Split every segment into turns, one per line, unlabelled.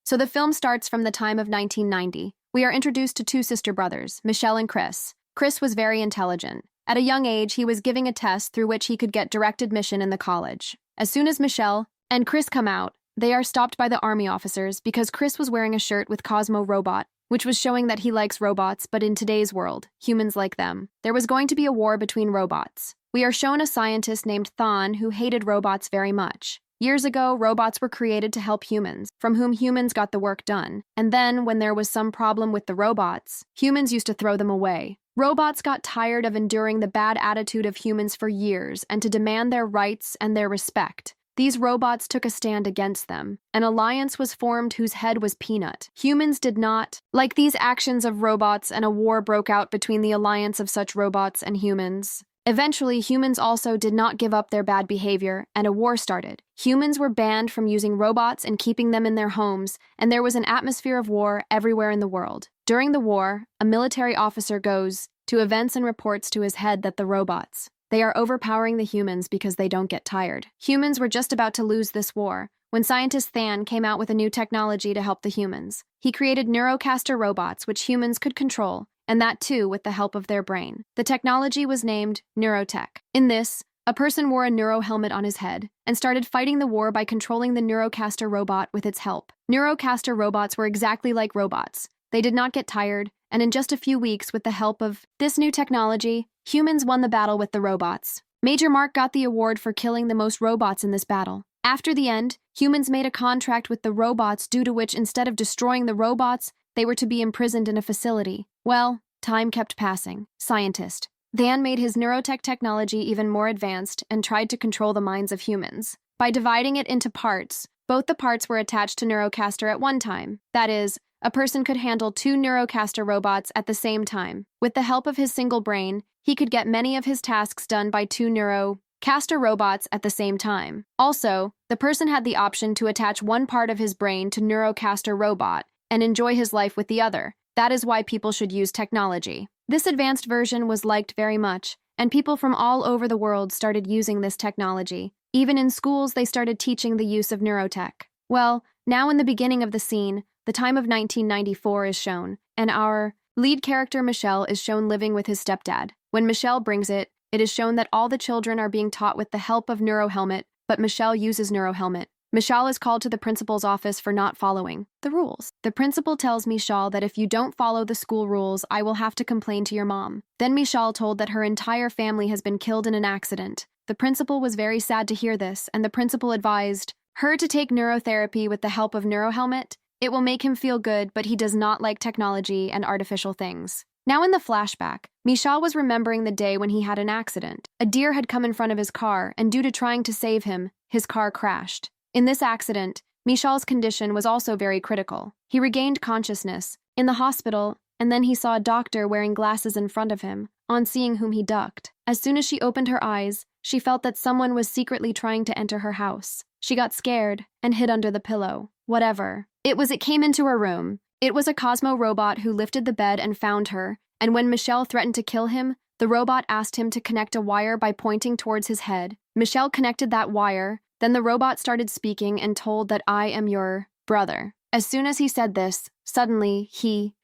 So the film starts from the time of 1990. We are introduced to two sister brothers, Michelle and Chris. Chris was very intelligent. At a young age, he was giving a test through which he could get direct admission in the college. As soon as Michelle and Chris come out, they are stopped by the army officers because Chris was wearing a shirt with Cosmo Robot, which was showing that he likes robots, but in today's world, humans like them. There was going to be a war between robots. We are shown a scientist named Thon who hated robots very much. Years ago, robots were created to help humans, from whom humans got the work done. And then, when there was some problem with the robots, humans used to throw them away. Robots got tired of enduring the bad attitude of humans for years and to demand their rights and their respect. These robots took a stand against them. An alliance was formed whose head was Peanut. Humans did not like these actions of robots, and a war broke out between the alliance of such robots and humans. Eventually, humans also did not give up their bad behavior, and a war started. Humans were banned from using robots and keeping them in their homes, and there was an atmosphere of war everywhere in the world. During the war, a military officer goes to events and reports to his head that the robots, they are overpowering the humans because they don't get tired. Humans were just about to lose this war when scientist Than came out with a new technology to help the humans. He created neurocaster robots which humans could control, and that too with the help of their brain. The technology was named neurotech. In this, a person wore a neuro helmet on his head and started fighting the war by controlling the neurocaster robot with its help. Neurocaster robots were exactly like robots. They did not get tired, and in just a few weeks, with the help of this new technology, humans won the battle with the robots. Major Mark got the award for killing the most robots in this battle. After the end, humans made a contract with the robots due to which, instead of destroying the robots, they were to be imprisoned in a facility. Well, time kept passing. Scientist Than made his neurotech technology even more advanced and tried to control the minds of humans. By dividing it into parts, both the parts were attached to Neurocaster at one time. That is, a person could handle two Neurocaster robots at the same time. With the help of his single brain, he could get many of his tasks done by two Neurocaster robots at the same time. Also, the person had the option to attach one part of his brain to Neurocaster robot and enjoy his life with the other. That is why people should use technology. This advanced version was liked very much, and people from all over the world started using this technology. Even in schools, they started teaching the use of neurotech. Well, now in the beginning of the scene, the time of 1994 is shown, and our lead character Michelle is shown living with his stepdad. When Michelle brings it, it is shown that all the children are being taught with the help of NeuroHelmet, but Michelle uses NeuroHelmet. Michelle is called to the principal's office for not following the rules. The principal tells Michelle that if you don't follow the school rules, I will have to complain to your mom. Then Michelle told that her entire family has been killed in an accident. The principal was very sad to hear this, and the principal advised her to take neurotherapy with the help of NeuroHelmet. It will make him feel good, but he does not like technology and artificial things. Now in the flashback, Michelle was remembering the day when he had an accident. A deer had come in front of his car, and due to trying to save him, his car crashed. In this accident, Michelle's condition was also very critical. He regained consciousness in the hospital, and then he saw a doctor wearing glasses in front of him, on seeing whom he ducked. As soon as she opened her eyes, she felt that someone was secretly trying to enter her house. She got scared and hid under the pillow. Whatever. It came into her room. It was a Cosmo robot who lifted the bed and found her, and when Michelle threatened to kill him, the robot asked him to connect a wire by pointing towards his head. Michelle connected that wire, then the robot started speaking and told that I am your brother. As soon as he said this, suddenly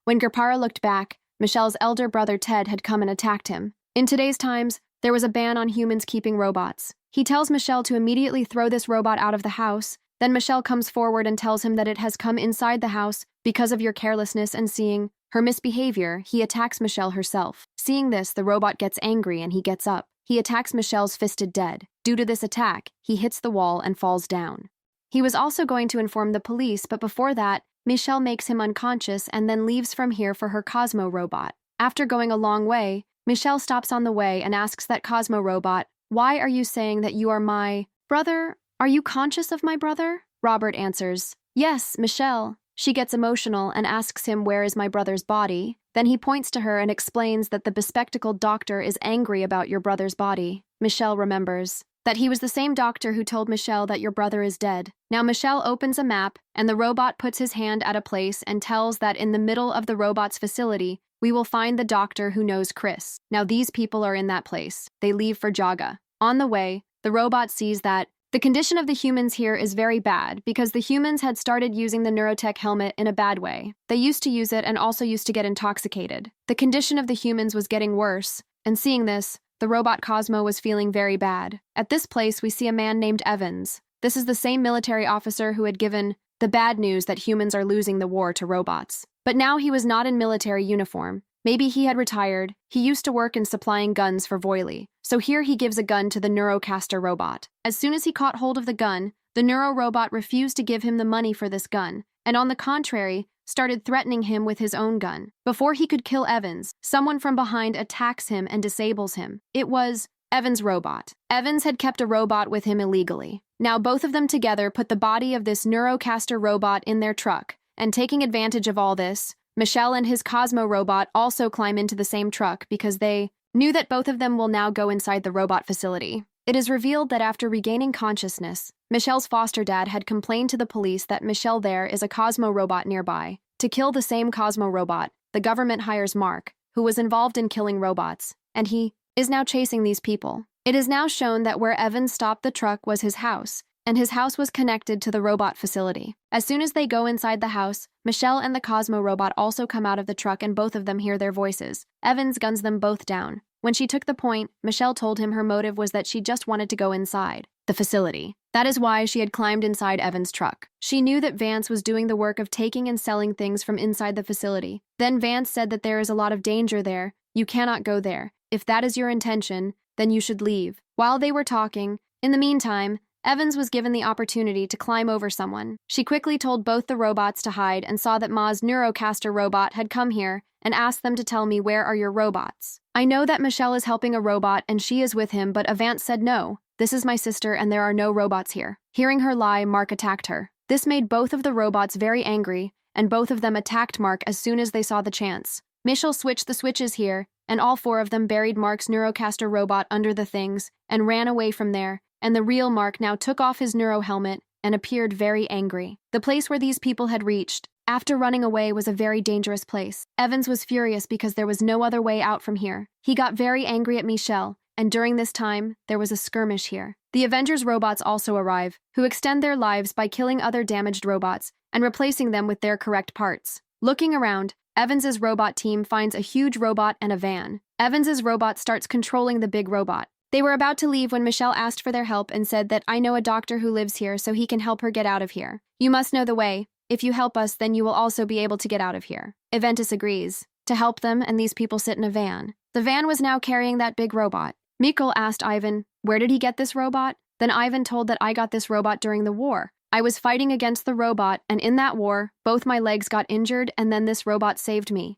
when Garpara looked back, Michelle's elder brother Ted had come and attacked him. In today's times, there was a ban on humans keeping robots. He tells Michelle to immediately throw this robot out of the house. Then Michelle comes forward and tells him that it has come inside the house because of your carelessness, and seeing her misbehavior, he attacks Michelle herself. Seeing this, the robot gets angry and he gets up. He attacks Michelle's fisted dead. Due to this attack, he hits the wall and falls down. He was also going to inform the police, but before that, Michelle makes him unconscious and then leaves from here for her Cosmo robot. After going a long way, Michelle stops on the way and asks that Cosmo robot, "Why are you saying that you are my brother? Are you conscious of my brother?" Robert answers, "Yes, Michelle." She gets emotional and asks him where is my brother's body. Then he points to her and explains that the bespectacled doctor is angry about your brother's body. Michelle remembers that he was the same doctor who told Michelle that your brother is dead. Now Michelle opens a map, and the robot puts his hand at a place and tells that in the middle of the robot's facility, we will find the doctor who knows Chris. Now these people are in that place. They leave for Jaga. On the way, the robot sees that The condition of the humans here is very bad because the humans had started using the neurotech helmet in a bad way. They used to use it and also used to get intoxicated. The condition of the humans was getting worse, and seeing this, the robot Cosmo was feeling very bad. At this place, we see a man named Evans. This is the same military officer who had given the bad news that humans are losing the war to robots. But now he was not in military uniform. Maybe he had retired. He used to work in supplying guns for Voiley. So here he gives a gun to the Neurocaster robot. As soon as he caught hold of the gun, the Neuro robot refused to give him the money for this gun, and on the contrary, started threatening him with his own gun. Before he could kill Evans, someone from behind attacks him and disables him. It was Evans' robot. Evans had kept a robot with him illegally. Now both of them together put the body of this Neurocaster robot in their truck, and taking advantage of all this, Michel and his Cosmo robot also climb into the same truck because they knew that both of them will now go inside the robot facility. It is revealed that after regaining consciousness, Michel's foster dad had complained to the police that Michel there is a Cosmo robot nearby. To kill the same Cosmo robot, the government hires Mark, who was involved in killing robots, and he is now chasing these people. It is now shown that where Evans stopped the truck was his house, and his house was connected to the robot facility. As soon as they go inside the house, Michel and the Cosmo robot also come out of the truck and both of them hear their voices. Evans guns them both down. When she took the point, Michel told him her motive was that she just wanted to go inside the facility. That is why she had climbed inside Evans' truck. She knew that Vance was doing the work of taking and selling things from inside the facility. Then Vance said that there is a lot of danger there. You cannot go there. If that is your intention, then you should leave. While they were talking, in the meantime, Evans was given the opportunity to climb over someone. She quickly told both the robots to hide and saw that Ma's Neurocaster robot had come here and asked them to tell me where are your robots. I know that Michel is helping a robot and she is with him, but Vance said no. This is my sister and there are no robots here. Hearing her lie, Mark attacked her. This made both of the robots very angry, and both of them attacked Mark as soon as they saw the chance. Michel switched the switches here, and all four of them buried Mark's Neurocaster robot under the things and ran away from there, and the real Mark now took off his Neuro helmet and appeared very angry. The place where these people had reached, after running away, was a very dangerous place. Evans was furious because there was no other way out from here. He got very angry at Michel, and during this time, there was a skirmish here. The Avengers robots also arrive, who extend their lives by killing other damaged robots and replacing them with their correct parts. Looking around, Evans's robot team finds a huge robot and a van. Evans's robot starts controlling the big robot. They were about to leave when Michel asked for their help and said that I know a doctor who lives here so he can help her get out of here. You must know the way. If you help us, then you will also be able to get out of here. Aventus agrees to help them, and these people sit in a van. The van was now carrying that big robot. Mikkel asked Ivan, where did he get this robot? Then Ivan told that I got this robot during the war. I was fighting against the robot, and in that war, both my legs got injured, and then this robot saved me.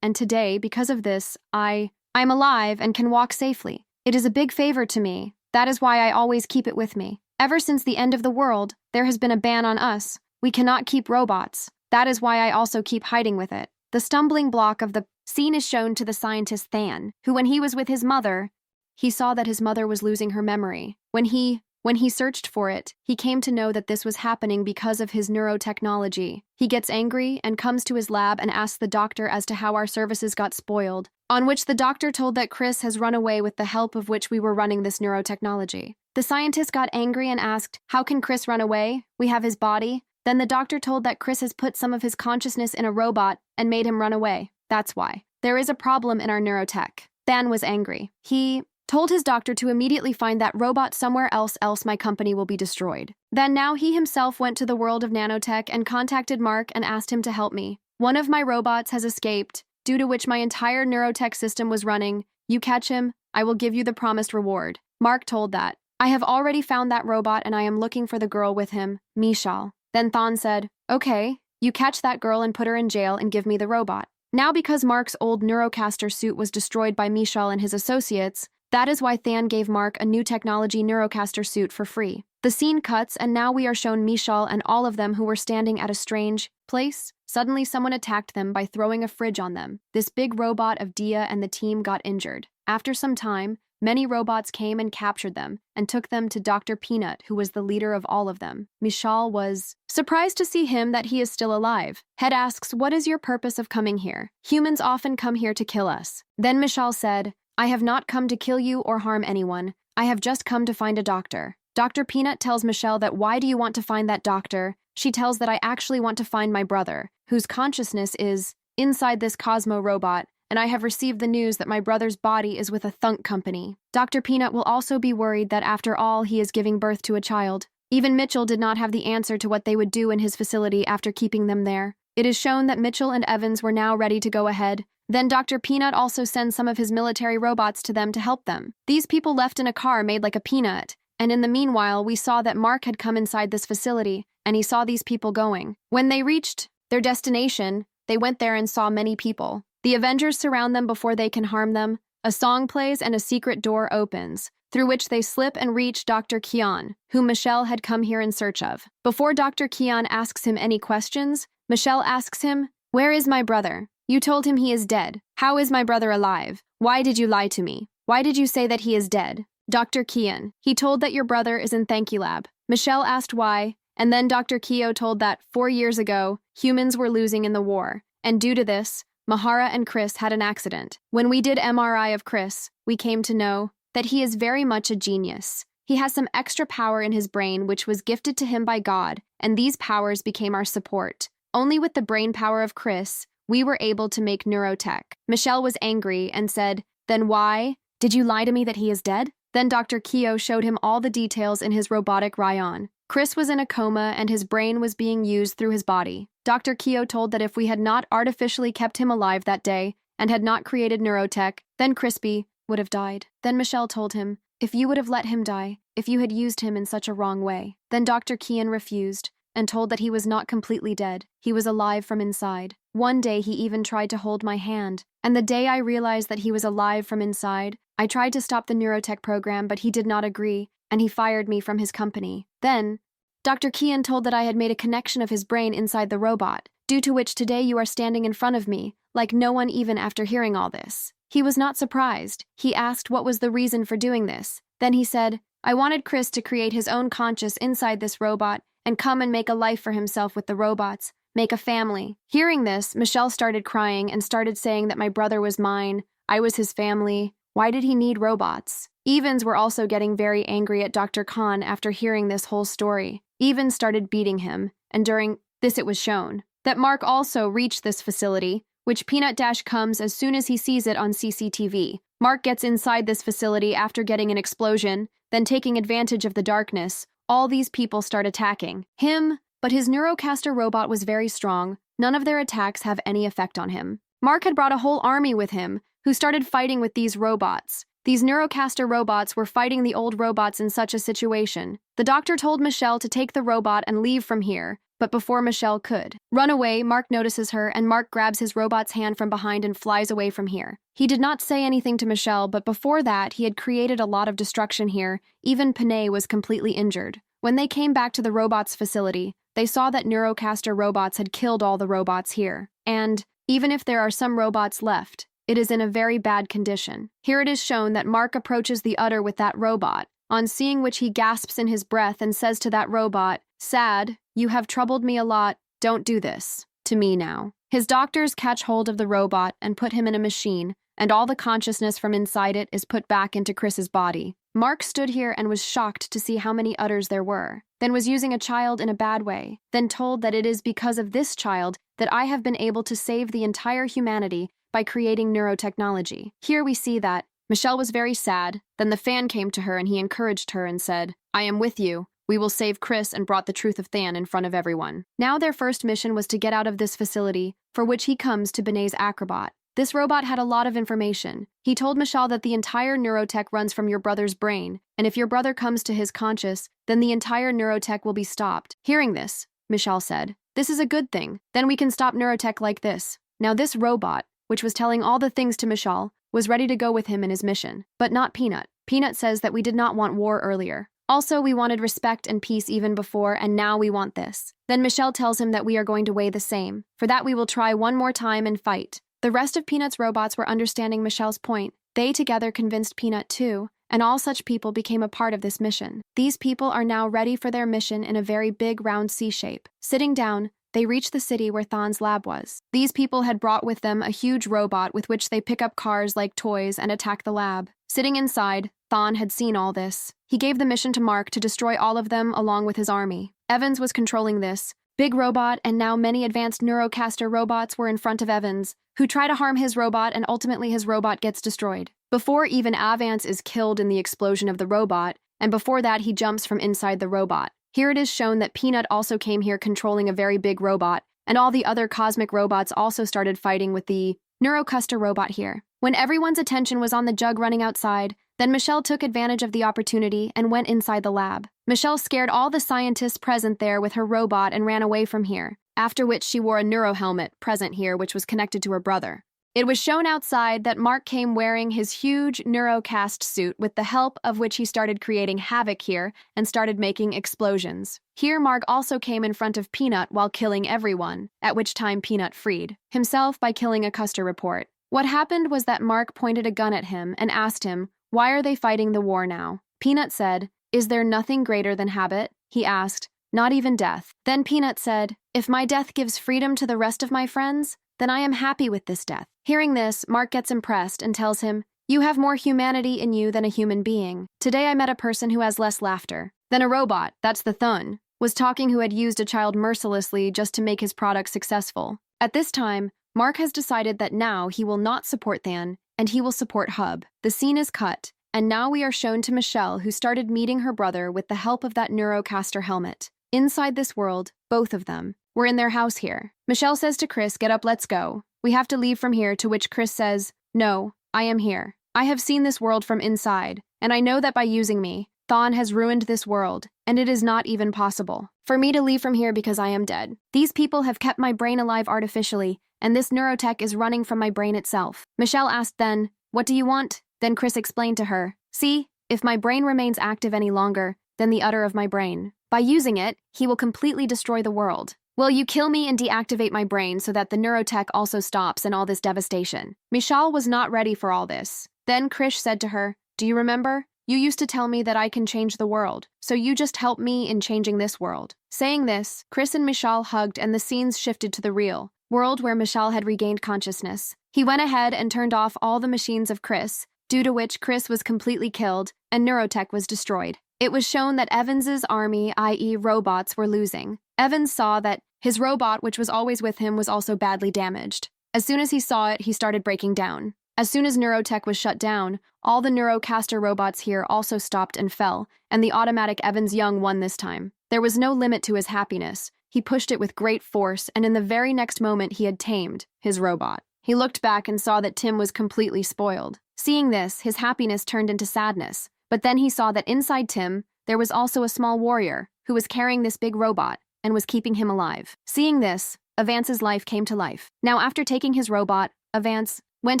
And today, because of this, I'm alive and can walk safely. It is a big favor to me. That is why I always keep it with me. Ever since the end of the world, there has been a ban on us. We cannot keep robots. That is why I also keep hiding with it. The stumbling block of the scene is shown to the scientist Than, who when he was with his mother, he saw that his mother was losing her memory. When he searched for it, he came to know that this was happening because of his neurotechnology. He gets angry and comes to his lab and asks the doctor as to how our services got spoiled, on which the doctor told that Chris has run away with the help of which we were running this neurotechnology. The scientist got angry and asked, how can Chris run away? We have his body. Then the doctor told that Chris has put some of his consciousness in a robot and made him run away. That's why. There is a problem in our neurotech. Than was angry. He told his doctor to immediately find that robot somewhere else my company will be destroyed. Then now he himself went to the world of nanotech and contacted Mark and asked him to help me. One of my robots has escaped, due to which my entire neurotech system was running. You catch him, I will give you the promised reward. Mark told that. I have already found that robot and I am looking for the girl with him, Michal. Then Than said, okay, you catch that girl and put her in jail and give me the robot. Now because Mark's old Neurocaster suit was destroyed by Michal and his associates, that is why Than gave Mark a new technology Neurocaster suit for free. The scene cuts and now we are shown Michal and all of them who were standing at a strange place. Suddenly someone attacked them by throwing a fridge on them. This big robot of Dia and the team got injured. After some time, many robots came and captured them and took them to Dr. Peanut, who was the leader of all of them. Michal was surprised to see him that he is still alive. Head asks, what is your purpose of coming here? Humans often come here to kill us. Then Michal said, I have not come to kill you or harm anyone. I have just come to find a doctor. Dr. Peanut tells Michelle that why do you want to find that doctor? She tells that I actually want to find my brother, whose consciousness is inside this Cosmo robot, and I have received the news that my brother's body is with a thunk company. Dr. Peanut will also be worried that after all he is giving birth to a child. Even Mitchell did not have the answer to what they would do in his facility after keeping them there. It is shown that Mitchell and Evans were now ready to go ahead. Then Dr. Peanut also sends some of his military robots to them to help them. These people left in a car made like a peanut, and in the meanwhile we saw that Mark had come inside this facility, and he saw these people going. When they reached their destination, they went there and saw many people. The Avengers surround them before they can harm them. A song plays and a secret door opens, through which they slip and reach Dr. Keon, whom Michelle had come here in search of. Before Dr. Keon asks him any questions, Michelle asks him, "Where is my brother? You told him he is dead. How is my brother alive? Why did you lie to me? Why did you say that he is dead?" Dr. Keon, he told that your brother is in Thank You Lab. Michelle asked why, and then Dr. Keo told that 4 years ago, humans were losing in the war, and due to this, Mahara and Chris had an accident. When we did MRI of Chris, we came to know that he is very much a genius. He has some extra power in his brain which was gifted to him by God, and these powers became our support. Only with the brain power of Chris, we were able to make neurotech. Michelle was angry and said, "Then why? Did you lie to me that he is dead?" Then Dr. Keo showed him all the details in his robotic Ryan. Chris was in a coma and his brain was being used through his body. Dr. Keo told that if we had not artificially kept him alive that day and had not created neurotech, then Crispy would have died. Then Michelle told him, "If you would have let him die, if you had used him in such a wrong way." Then Dr. Keon refused and told that he was not completely dead. He was alive from inside. One day he even tried to hold my hand, and the day I realized that he was alive from inside, I tried to stop the neurotech program, but he did not agree, and he fired me from his company. Then, Dr. Keon told that I had made a connection of his brain inside the robot, due to which today you are standing in front of me, like no one even after hearing all this. He was not surprised. He asked what was the reason for doing this. Then he said, "I wanted Chris to create his own conscious inside this robot and come and make a life for himself with the robots, make a family." Hearing this, Michelle started crying and started saying that my brother was mine, I was his family. Why did he need robots? Evans were also getting very angry at Dr. Khan after hearing this whole story. Evans started beating him, and during this it was shown that Mark also reached this facility, which Peanut Dash comes as soon as he sees it on CCTV. Mark gets inside this facility after getting an explosion, then taking advantage of the darkness. All these people start attacking him, but his Neurocaster robot was very strong. None of their attacks have any effect on him. Mark had brought a whole army with him, who started fighting with these robots. These Neurocaster robots were fighting the old robots in such a situation. The doctor told Michelle to take the robot and leave from here, but before Michelle could run away, Mark notices her, and Mark grabs his robot's hand from behind and flies away from here. He did not say anything to Michelle, but before that, he had created a lot of destruction here. Even Panay was completely injured. When they came back to the robots' facility, they saw that Neurocaster robots had killed all the robots here. And even if there are some robots left, it is in a very bad condition. Here it is shown that Mark approaches the udder with that robot, on seeing which he gasps in his breath and says to that robot, "Sad, you have troubled me a lot, don't do this to me now." His doctors catch hold of the robot and put him in a machine, and all the consciousness from inside it is put back into Chris's body. Mark stood here and was shocked to see how many udders there were, then was using a child in a bad way, then told that it is because of this child that I have been able to save the entire humanity by creating neurotechnology. Here we see that Michelle was very sad. Then the fan came to her and he encouraged her and said, "I am with you. We will save Chris," and brought the truth of Than in front of everyone. Now their first mission was to get out of this facility, for which he comes to Benet's Acrobot. This robot had a lot of information. He told Michelle that the entire neurotech runs from your brother's brain, and if your brother comes to his conscious, then the entire neurotech will be stopped. Hearing this, Michelle said, "This is a good thing. Then we can stop neurotech like this." Now this robot, which was telling all the things to Michelle, was ready to go with him in his mission. But not Peanut. Peanut says that we did not want war earlier. Also, we wanted respect and peace even before, and now we want this. Then Michelle tells him that we are going to weigh the same. For that we will try one more time and fight. The rest of Peanut's robots were understanding Michelle's point. They together convinced Peanut too, and all such people became a part of this mission. These people are now ready for their mission in a very big round C shape. Sitting down, they reached the city where Than's lab was. These people had brought with them a huge robot with which they pick up cars like toys and attack the lab. Sitting inside, Thawne had seen all this. He gave the mission to Mark to destroy all of them along with his army. Evans was controlling this. Big Robot and now many advanced Neurocaster robots were in front of Evans, who try to harm his robot and ultimately his robot gets destroyed. Before even Avance is killed in the explosion of the robot, and before that he jumps from inside the robot. Here it is shown that Peanut also came here controlling a very big robot, and all the other cosmic robots also started fighting with the Neurocaster robot here. When everyone's attention was on the jug running outside, then Michelle took advantage of the opportunity and went inside the lab. Michelle scared all the scientists present there with her robot and ran away from here, after which she wore a neuro helmet present here which was connected to her brother. It was shown outside that Mark came wearing his huge Neurocast suit with the help of which he started creating havoc here and started making explosions. Here Mark also came in front of Peanut while killing everyone, at which time Peanut freed himself by killing a Custer report. What happened was that Mark pointed a gun at him and asked him, "Why are they fighting the war now?" Peanut said, "Is there nothing greater than habit?" He asked, "Not even death." Then Peanut said, "If my death gives freedom to the rest of my friends, then I am happy with this death." Hearing this, Mark gets impressed and tells him, "You have more humanity in you than a human being. Today I met a person who has less laughter than a robot, that's the Thun, was talking who had used a child mercilessly just to make his product successful." At this time, Mark has decided that now he will not support Than, and he will support Hub. The scene is cut, and now we are shown to Michelle, who started meeting her brother with the help of that Neurocaster helmet. Inside this world, both of them were in their house here. Michelle says to Chris, "Get up, let's go. We have to leave from here," to which Chris says, "No, I am here. I have seen this world from inside, and I know that by using me, Thawne has ruined this world, and it is not even possible for me to leave from here because I am dead. These people have kept my brain alive artificially, and this neurotech is running from my brain itself." Michelle asked then, "What do you want?" Then Chris explained to her, "See, if my brain remains active any longer, then the udder of my brain. By using it, he will completely destroy the world. Will you kill me and deactivate my brain so that the neurotech also stops and all this devastation?" Michelle was not ready for all this. Then Krish said to her, "Do you remember? You used to tell me that I can change the world, so you just help me in changing this world." Saying this, Chris and Michelle hugged and the scenes shifted to the real world where Michelle had regained consciousness. He went ahead and turned off all the machines of Chris, due to which Chris was completely killed and neurotech was destroyed. It was shown that Evans's army, i.e. robots, were losing. Evans saw that his robot, which was always with him, was also badly damaged. As soon as he saw it, he started breaking down. As soon as neurotech was shut down, all the Neurocaster robots here also stopped and fell, and the automatic Evans Young won this time. There was no limit to his happiness. He pushed it with great force, and in the very next moment he had tamed his robot. He looked back and saw that Tim was completely spoiled. Seeing this, his happiness turned into sadness. But then he saw that inside Tim, there was also a small warrior who was carrying this big robot and was keeping him alive. Seeing this, Avance's life came to life. Now, after taking his robot, Avance went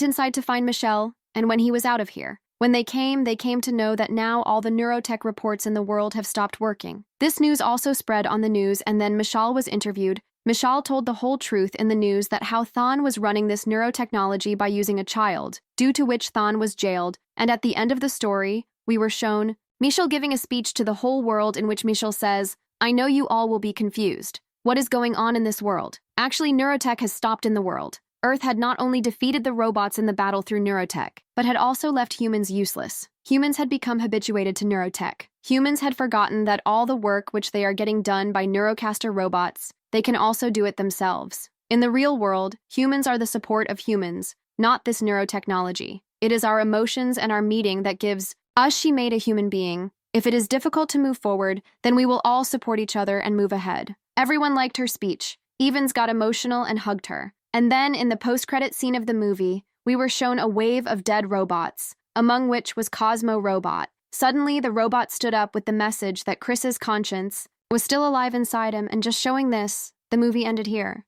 inside to find Michelle, and when he was out of here, when they came to know that now all the neurotech reports in the world have stopped working. This news also spread on the news, and then Michelle was interviewed. Michelle told the whole truth in the news that how Thawne was running this neurotechnology by using a child, due to which Thawne was jailed, and at the end of the story, we were shown Michelle giving a speech to the whole world in which Michelle says, "I know you all will be confused. What is going on in this world? Actually, neurotech has stopped in the world. Earth had not only defeated the robots in the battle through neurotech, but had also left humans useless. Humans had become habituated to neurotech. Humans had forgotten that all the work which they are getting done by Neurocaster robots, they can also do it themselves. In the real world, humans are the support of humans, not this neurotechnology. It is our emotions and our meeting that gives us she made a human being. If it is difficult to move forward, then we will all support each other and move ahead." Everyone liked her speech. Evans got emotional and hugged her. And then, in the post-credit scene of the movie, we were shown a wave of dead robots, among which was Cosmo Robot. Suddenly, the robot stood up with the message that Chris's conscience was still alive inside him, and just showing this, the movie ended here.